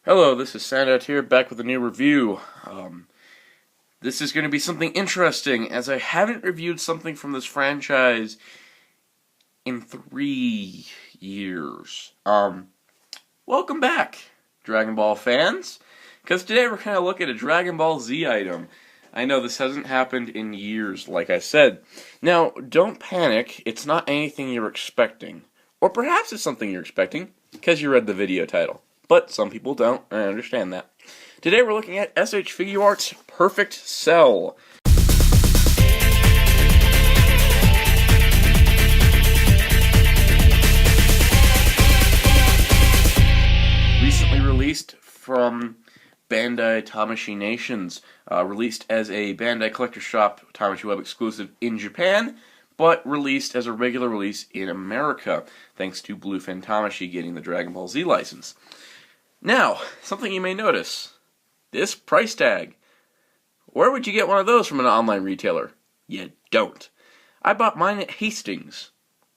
Hello, this is Soundout here, back with a new review. This is going to be something interesting, as I haven't reviewed something from this franchise in 3 years. Welcome back, Dragon Ball fans, because today we're going to look at a Dragon Ball Z item. I know this hasn't happened in years, like I said. Now, don't panic, it's not anything you're expecting. Or perhaps it's something you're expecting, because you read the video title. But some people don't, and I understand that. Today we're looking at SH Figuarts Perfect Cell. Recently released from Bandai Tamashii Nations. Released as a Bandai Collector Shop Tamashii Web exclusive in Japan, but released as a regular release in America, thanks to Bluefin Tamashii getting the Dragon Ball Z license. Now, something you may notice, this price tag. Where would you get one of those from an online retailer? You don't. I bought mine at Hastings.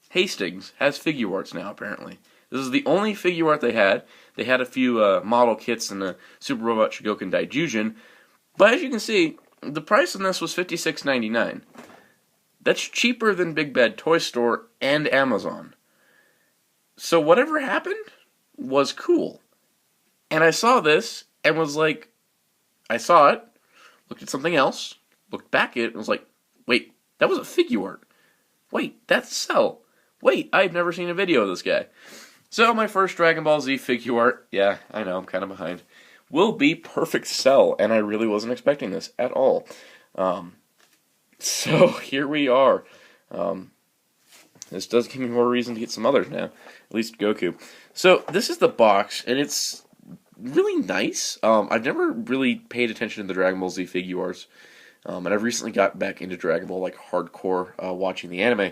Hastings has Figuarts now, apparently. This is the only Figuart they had. They had a few model kits and a Super Robot Shogoken Daijujin, but as you can see, the price on this was $56.99. That's cheaper than Big Bad Toy Store and Amazon. So whatever happened was cool. And I saw this, and was like, I saw it, looked at something else, looked back at it, and was like, wait, that was a Figuart. Wait, that's Cell. Wait, I've never seen a video of this guy. So my first Dragon Ball Z Figuart, yeah, I know, I'm kind of behind, will be Perfect Cell, and I really wasn't expecting this at all. So here we are. This does give me more reason to get some others now, at least Goku. So this is the box, and it's really nice. I've never really paid attention to the Dragon Ball Z Figuarts, and I've recently got back into Dragon Ball like hardcore, watching the anime.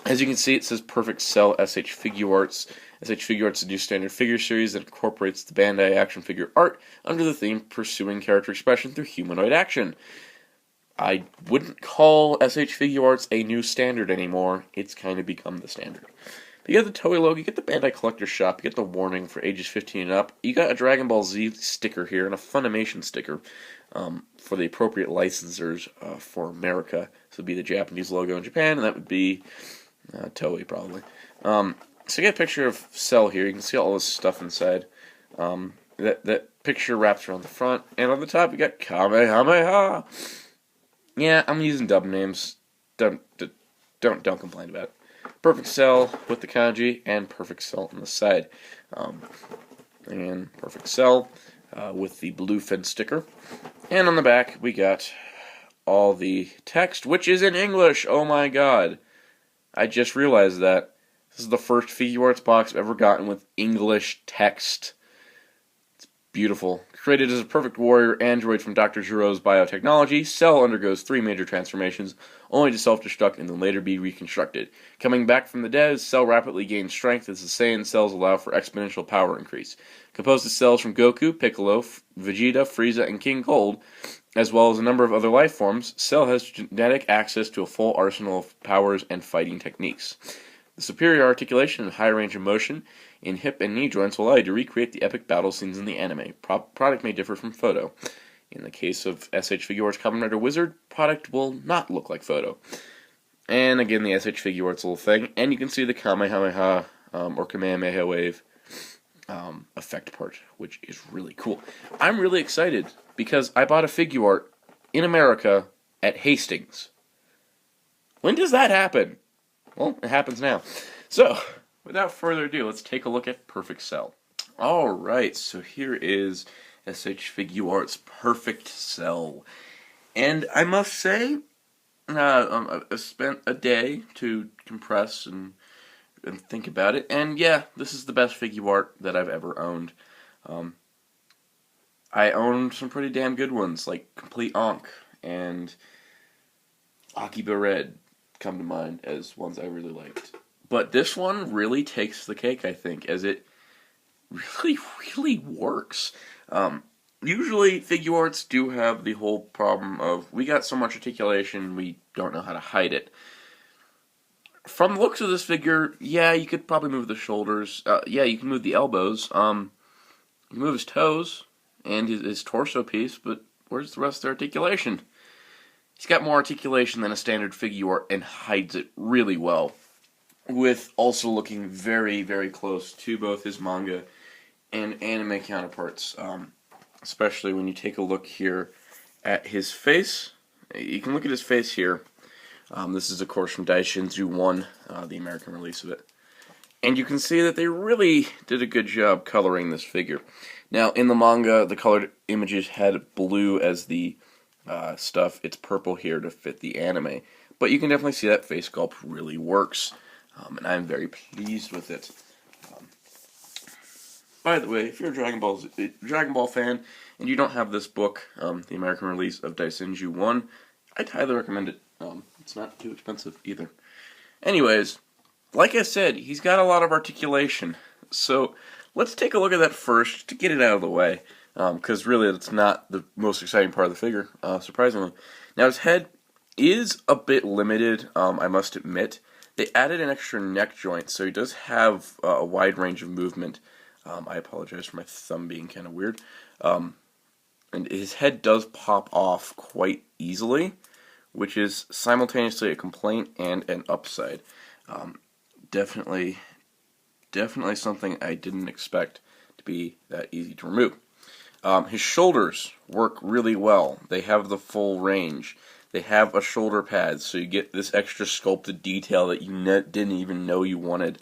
As you can see, it says Perfect Cell SH Figuarts. SH Figuarts is a new standard figure series that incorporates the Bandai action figure art under the theme Pursuing Character Expression Through Humanoid Action. I wouldn't call SH Figuarts a new standard anymore. It's kind of become the standard. You get the Toei logo, you get the Bandai Collector Shop, you get the warning for ages 15 and up, you got a Dragon Ball Z sticker here and a Funimation sticker for the appropriate licensors for America. So it would be the Japanese logo in Japan, and that would be Toei probably. So you get a picture of Cell here, you can see all this stuff inside. That picture wraps around the front, and on the top you got Kamehameha. Yeah, I'm using dub names. Don't complain about it. Perfect Cell with the kanji, and Perfect Cell on the side. And Perfect Cell with the Bluefin sticker. And on the back, we got all the text, which is in English. Oh my god. I just realized that. This is the first Figuarts box I've ever gotten with English text. It's beautiful. Created as a perfect warrior android from Dr. Giro's biotechnology, Cell undergoes 3 major transformations, only to self-destruct and then later be reconstructed. Coming back from the dead, Cell rapidly gains strength as the Saiyan cells allow for exponential power increase. Composed of cells from Goku, Piccolo, Vegeta, Frieza, and King Cold, as well as a number of other life forms, Cell has genetic access to a full arsenal of powers and fighting techniques. The superior articulation and high range of motion in hip and knee joints will allow you to recreate the epic battle scenes in the anime. Product may differ from photo. In the case of SH Figuarts Kamen Rider Wizard, product will not look like photo. And again, the SH Figuarts little thing, and you can see the Kamehameha or Kamehameha wave effect part, which is really cool. I'm really excited because I bought a Figuart in America at Hastings. When does that happen? Well, it happens now. So, without further ado, let's take a look at Perfect Cell. Alright, so here is SH Figuarts Perfect Cell. And I must say, I spent a day to compress and think about it. And yeah, this is the best Figuart that I've ever owned. I owned some pretty damn good ones, like Complete Ankh and Akiba Red come to mind as ones I really liked. But this one really takes the cake, I think, as it really works. Usually, Figuarts do have the whole problem of, we got so much articulation, we don't know how to hide it. From the looks of this figure, yeah, you could probably move the shoulders. Yeah, you can move the elbows. move his toes and his torso piece, but where's the rest of the articulation? He's got more articulation than a standard Figuart and hides it really well, with also looking very, very close to both his manga and anime counterparts, especially when you take a look here at his face. You can look at his face here. This is, of course, from Daishinzu 1, the American release of it. And you can see that they really did a good job coloring this figure. Now, in the manga, the colored images had blue as the stuff. It's purple here to fit the anime. But you can definitely see that face sculpt really works. And I'm very pleased with it. By the way, if you're a Dragon Ball fan and you don't have this book, the American release of Daishinju 1, I'd highly recommend it. It's not too expensive either. Anyways, like I said, he's got a lot of articulation. So let's take a look at that first to get it out of the way. Because really that's not the most exciting part of the figure, surprisingly. Now his head is a bit limited, I must admit. They added an extra neck joint, so he does have a wide range of movement. I apologize for my thumb being kind of weird. And his head does pop off quite easily, which is simultaneously a complaint and an upside. Definitely something I didn't expect to be that easy to remove. His shoulders work really well. They have the full range. They have a shoulder pad, so you get this extra sculpted detail that you didn't even know you wanted.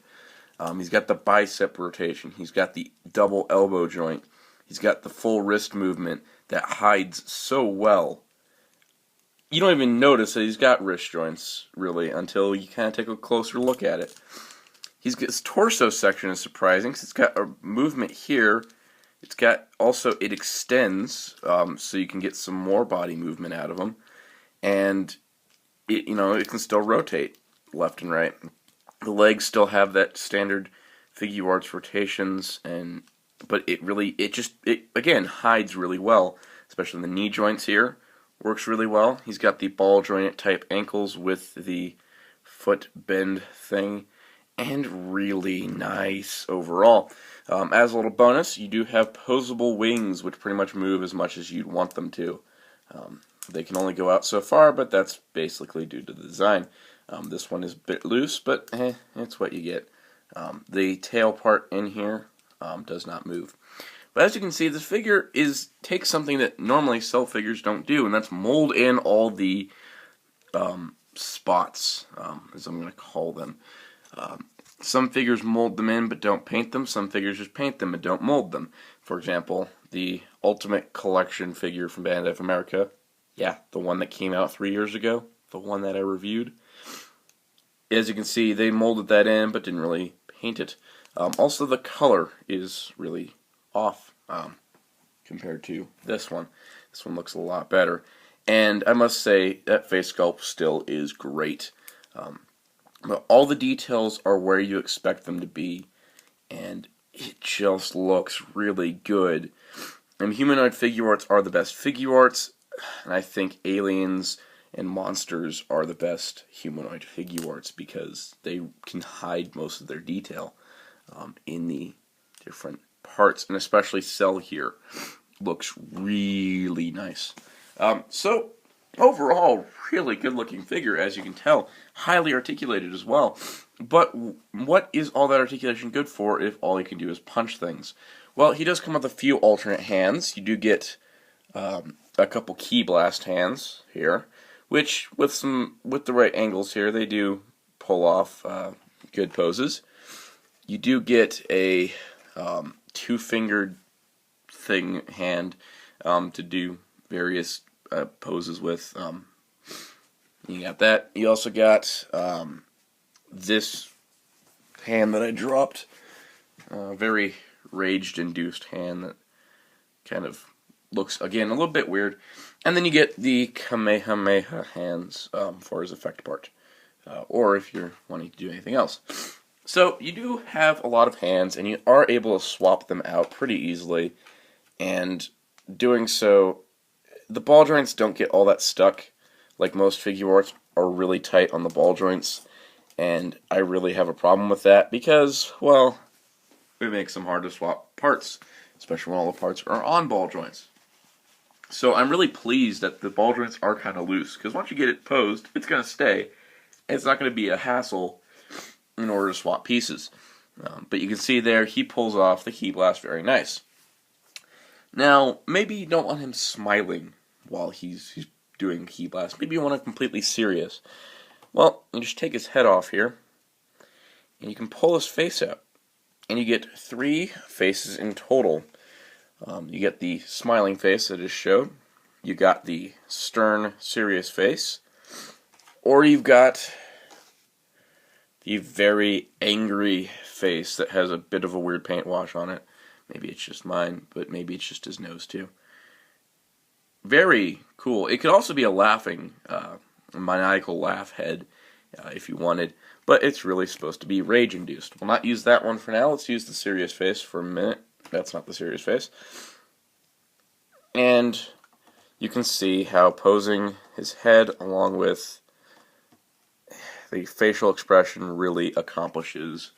He's got the bicep rotation. He's got the double elbow joint. He's got the full wrist movement that hides so well. You don't even notice that he's got wrist joints, really, until you kind of take a closer look at it. His torso section is surprising, because it's got a movement here. It's got, also, it extends, so you can get some more body movement out of him. And, it can still rotate left and right. The legs still have that standard Figuarts rotations, but it again hides really well, especially the knee joints here. Works really well. He's got the ball jointed type ankles with the foot bend thing, and really nice overall. As a little bonus, you do have posable wings, which pretty much move as much as you'd want them to. They can only go out so far, but that's basically due to the design. This one is a bit loose, but it's what you get. The tail part in here does not move. But as you can see, this figure takes something that normally cell figures don't do, and that's mold in all the spots, as I'm going to call them. Some figures mold them in but don't paint them. Some figures just paint them and don't mold them. For example, the Ultimate Collection figure from Bandai of America. Yeah, the one that came out 3 years ago. The one that I reviewed. As you can see, they molded that in but didn't really paint it. Also, the color is really off compared to this one. This one looks a lot better. And I must say, that face sculpt still is great. But all the details are where you expect them to be, and it just looks really good. And humanoid Figuarts are the best Figuarts, and I think aliens and monsters are the best humanoid Figuarts because they can hide most of their detail in the different parts, and especially Cell here looks really nice. So overall, really good looking figure, as you can tell. Highly articulated as well. But what is all that articulation good for if all he can do is punch things? Well, he does come with a few alternate hands. You do get a couple key blast hands here, which with the right angles here, they do pull off good poses. You do get a two-fingered hand to do various poses with. You got that. You also got this hand that I dropped. Very rage-induced hand that kind of looks, again, a little bit weird. And then you get the Kamehameha hands for his effect part. Or if you're wanting to do anything else. So you do have a lot of hands, and you are able to swap them out pretty easily. And doing so, the ball joints don't get all that stuck. Like most Figuarts are really tight on the ball joints, and I really have a problem with that because, well, it makes them hard to swap parts especially when all the parts are on ball joints. So I'm really pleased that the ball joints are kind of loose, because once you get it posed, it's going to stay. It's not going to be a hassle in order to swap pieces. But you can see there, he pulls off the key blast very nice. Now, maybe you don't want him smiling while he's doing key blast. Maybe you want him completely serious. Well, you just take his head off here, and you can pull his face out. And you get 3 faces in total. You get the smiling face that is showed. You got the stern, serious face. Or you've got the very angry face that has a bit of a weird paint wash on it. Maybe it's just mine, but maybe it's just his nose too. Very cool. It could also be a laughing, maniacal laugh head if you wanted, but it's really supposed to be rage-induced. We'll not use that one for now. Let's use the serious face for a minute. That's not the serious face. And you can see how posing his head along with the facial expression really accomplishes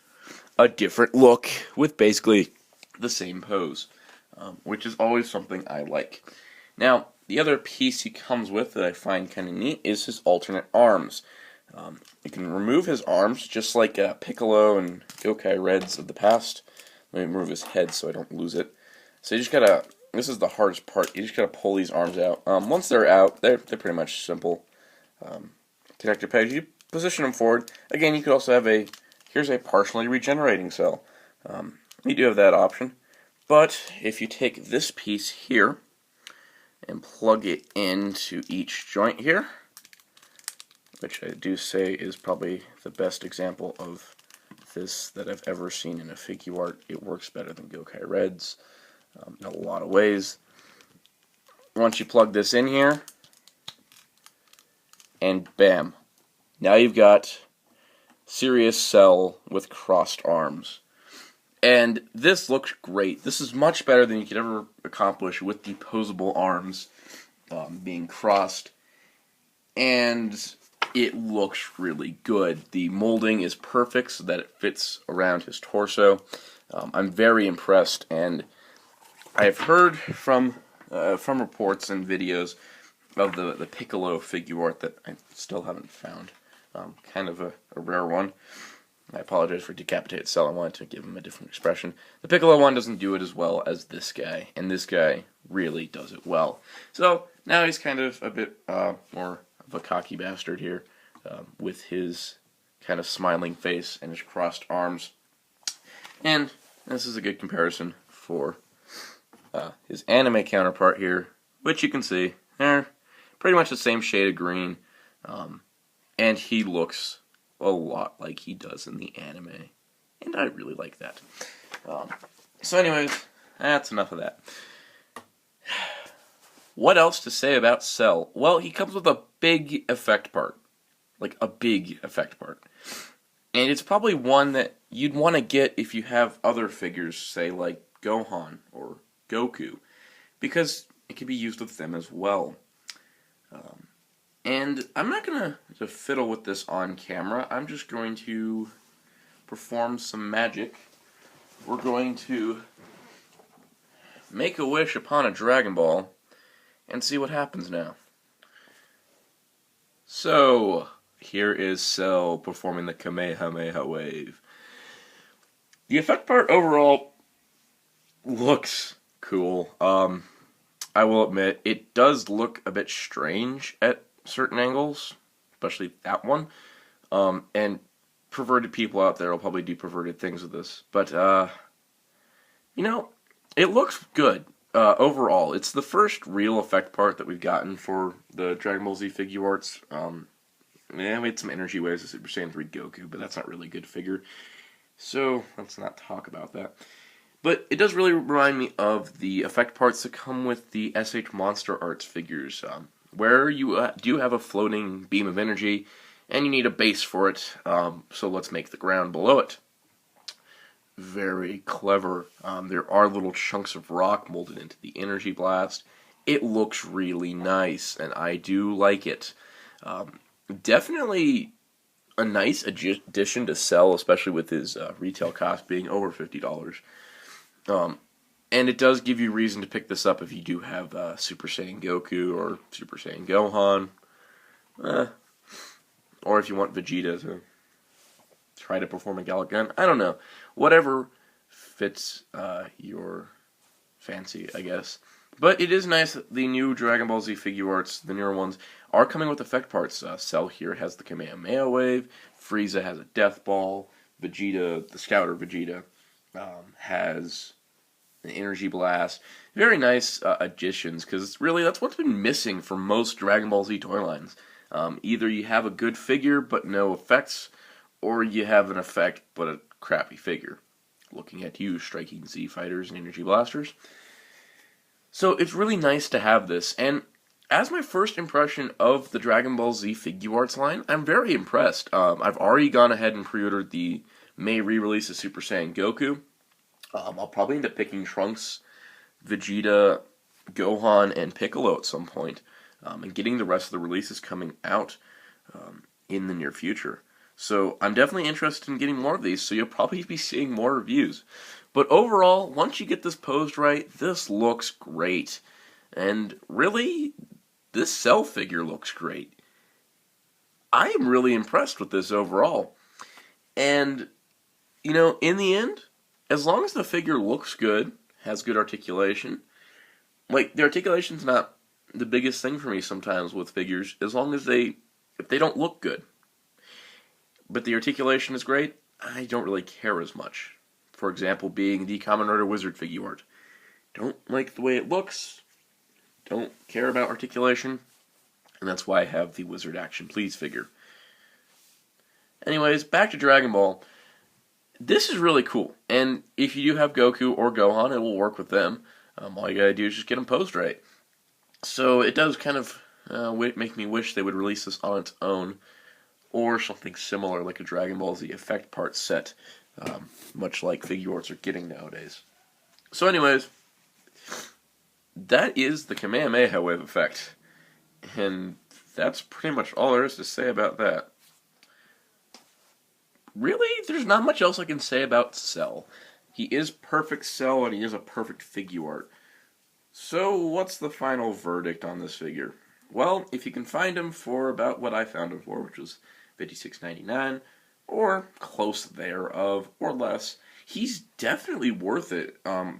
a different look with basically the same pose, which is always something I like. Now, the other piece he comes with that I find kind of neat is his alternate arms. You can remove his arms just like Piccolo and Yokai Reds of the past. Let me remove his head so I don't lose it. So you just gotta, this is the hardest part, you just gotta pull these arms out. Once they're out, they're pretty much simple. Connector pegs, you position them forward. Again, you could also have here's a partially regenerating cell. You do have that option. But if you take this piece here and plug it into each joint here, which I do say is probably the best example of this that I've ever seen in a Figuart. It works better than Yokai Reds in a lot of ways. Once you plug this in here, and bam, now you've got Serious Cell with crossed arms. And this looks great. This is much better than you could ever accomplish with the posable arms being crossed. And it looks really good. The molding is perfect so that it fits around his torso. I'm very impressed, and I've heard from reports and videos of the Piccolo Figuart that I still haven't found. Kind of a rare one. I apologize for Decapitated Cell. I wanted to give him a different expression. The Piccolo one doesn't do it as well as this guy, and this guy really does it well. So now he's kind of a bit more of a cocky bastard here, with his kind of smiling face and his crossed arms. And this is a good comparison for his anime counterpart here, which you can see, they're pretty much the same shade of green, and he looks a lot like he does in the anime, and I really like that. So anyways, that's enough of that. What else to say about Cell? Well, he comes with a big effect part. Like a big effect part. And it's probably one that you'd want to get if you have other figures, say like Gohan or Goku, because it can be used with them as well. And I'm not going to fiddle with this on camera. I'm just going to perform some magic. We're going to make a wish upon a Dragon Ball and see what happens now. So, here is Cell performing the Kamehameha wave. The effect part overall looks cool. I will admit, it does look a bit strange at certain angles, especially that one. And perverted people out there will probably do perverted things with this. But, you know, it looks good. Overall, it's the first real effect part that we've gotten for the Dragon Ball Z Figuarts. We had some energy waves of Super Saiyan 3 Goku, but that's not really a good figure. So, let's not talk about that. But it does really remind me of the effect parts that come with the SH Monster Arts figures, where you do have a floating beam of energy, and you need a base for it, so let's make the ground below it. Very clever. There are little chunks of rock molded into the energy blast. It looks really nice, and I do like it. Definitely a nice addition to Cell, especially with his retail cost being over $50. And it does give you reason to pick this up if you do have Super Saiyan Goku or Super Saiyan Gohan. Or if you want Vegeta to try to perform a Gallic Gun. I don't know. Whatever fits your fancy, I guess. But it is nice that the new Dragon Ball Z Figuarts, the newer ones, are coming with effect parts. Cell here has the Kamehameha Wave, Frieza has a Death Ball, Vegeta, the Scouter Vegeta, has an Energy Blast. Very nice additions, because really that's what's been missing for most Dragon Ball Z toy lines. Either you have a good figure but no effects, or you have an effect but a crappy figure. Looking at you, striking Z Fighters and Energy Blasters. So it's really nice to have this, and as my first impression of the Dragon Ball Z Figuarts line, I'm very impressed. I've already gone ahead and pre-ordered the May re-release of Super Saiyan Goku. I'll probably end up picking Trunks, Vegeta, Gohan, and Piccolo at some point, and getting the rest of the releases coming out in the near future. So I'm definitely interested in getting more of these, so you'll probably be seeing more reviews. But overall, once you get this posed right, this looks great. And really, this Cell figure looks great. I am really impressed with this overall. And, you know, in the end, as long as the figure looks good, has good articulation, like, the articulation's not the biggest thing for me sometimes with figures, as long as if they don't look good. But the articulation is great, I don't really care as much. For example, being the Kamen Rider Wizard Figuart. Don't like the way it looks, don't care about articulation, and that's why I have the Wizard Action Please figure. Anyways, back to Dragon Ball. This is really cool, and if you do have Goku or Gohan, it will work with them. All you gotta do is just get them posed right. So it does kind of make me wish they would release this on its own, or something similar like a Dragon Ball Z effect part set, much like Figuarts are getting nowadays. So anyways, that is the Kamehameha Wave effect, and that's pretty much all there is to say about that. Really, there's not much else I can say about Cell. He is perfect Cell, and he is a perfect Figuart. So what's the final verdict on this figure? Well, if you can find him for about what I found him for, which was $56.99, or close thereof, or less, he's definitely worth it.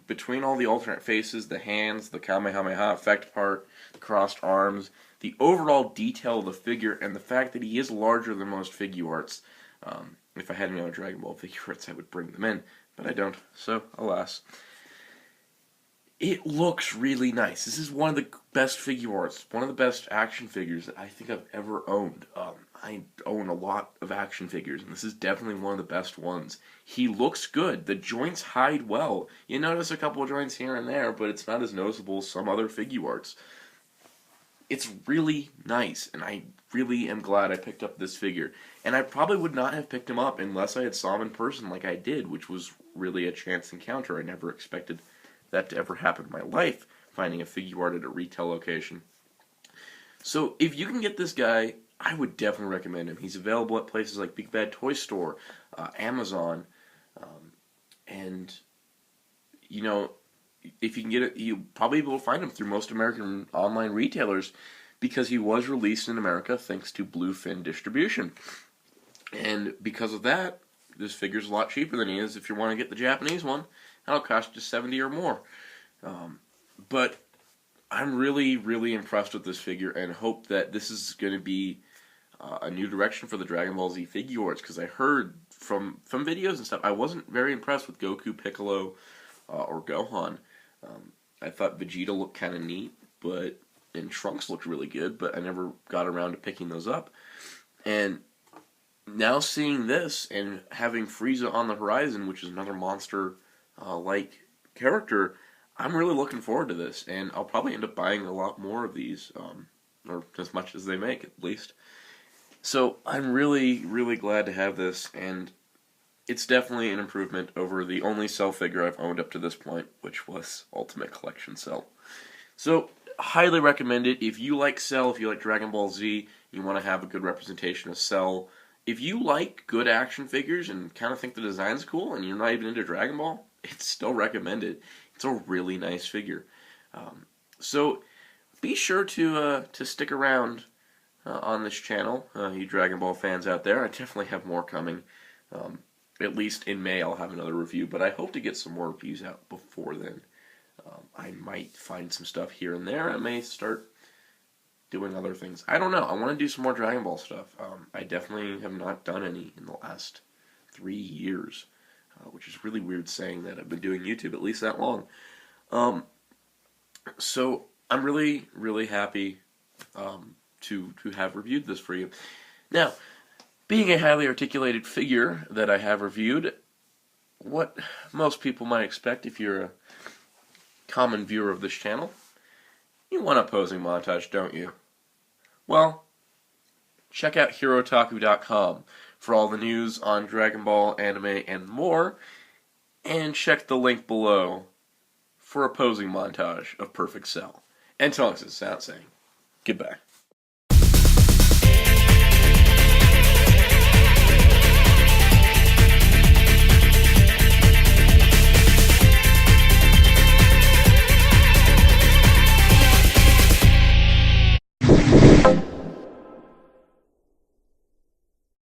Between all the alternate faces, the hands, the Kamehameha effect part, the crossed arms, the overall detail of the figure, and the fact that he is larger than most Figuarts. If I had any other Dragon Ball Figuarts, I would bring them in, but I don't, so alas. It looks really nice. This is one of the best Figuarts, one of the best action figures that I think I've ever owned. I own a lot of action figures, and this is definitely one of the best ones. He looks good. The joints hide well. You notice a couple of joints here and there, but it's not as noticeable as some other Figuarts. It's really nice, and I really am glad I picked up this figure. And I probably would not have picked him up unless I had saw him in person like I did, which was really a chance encounter. I never expected that to ever happen in my life, finding a Figuart at a retail location. So if you can get this guy, I would definitely recommend him. He's available at places like Big Bad Toy Store, Amazon, and, you know, if you can get it, you'll probably be able to find him through most American online retailers, because he was released in America thanks to Bluefin distribution. And because of that, this figure's a lot cheaper than he is if you want to get the Japanese one. That'll cost you $70 or more. But I'm really, really impressed with this figure, and hope that this is going to be a new direction for the Dragon Ball Z Figuarts, because I heard from videos and stuff, I wasn't very impressed with Goku, Piccolo, or Gohan. I thought Vegeta looked kind of neat, and Trunks looked really good, but I never got around to picking those up. And now seeing this, and having Frieza on the horizon, which is another monster-like character, I'm really looking forward to this, and I'll probably end up buying a lot more of these, or as much as they make, at least. So I'm really, really glad to have this, and it's definitely an improvement over the only Cell figure I've owned up to this point, which was Ultimate Collection Cell. So, highly recommend it. If you like Cell, if you like Dragon Ball Z, you want to have a good representation of Cell. If you like good action figures and kind of think the design's cool, and you're not even into Dragon Ball, it's still recommended. It's a really nice figure. So be sure to stick around on this channel, you Dragon Ball fans out there. I definitely have more coming. At least in May I'll have another review, but I hope to get some more reviews out before then. I might find some stuff here and there. I may start doing other things. I don't know. I want to do some more Dragon Ball stuff. I definitely have not done any in the last 3 years, which is really weird saying that I've been doing YouTube at least that long. So I'm really, really happy to have reviewed this for you. Now, being a highly articulated figure that I have reviewed, what most people might expect if you're a common viewer of this channel, you want a posing montage, don't you? Well, check out HeroTaku.com for all the news on Dragon Ball, anime, and more, and check the link below for a posing montage of Perfect Cell. And Tonks is out saying goodbye.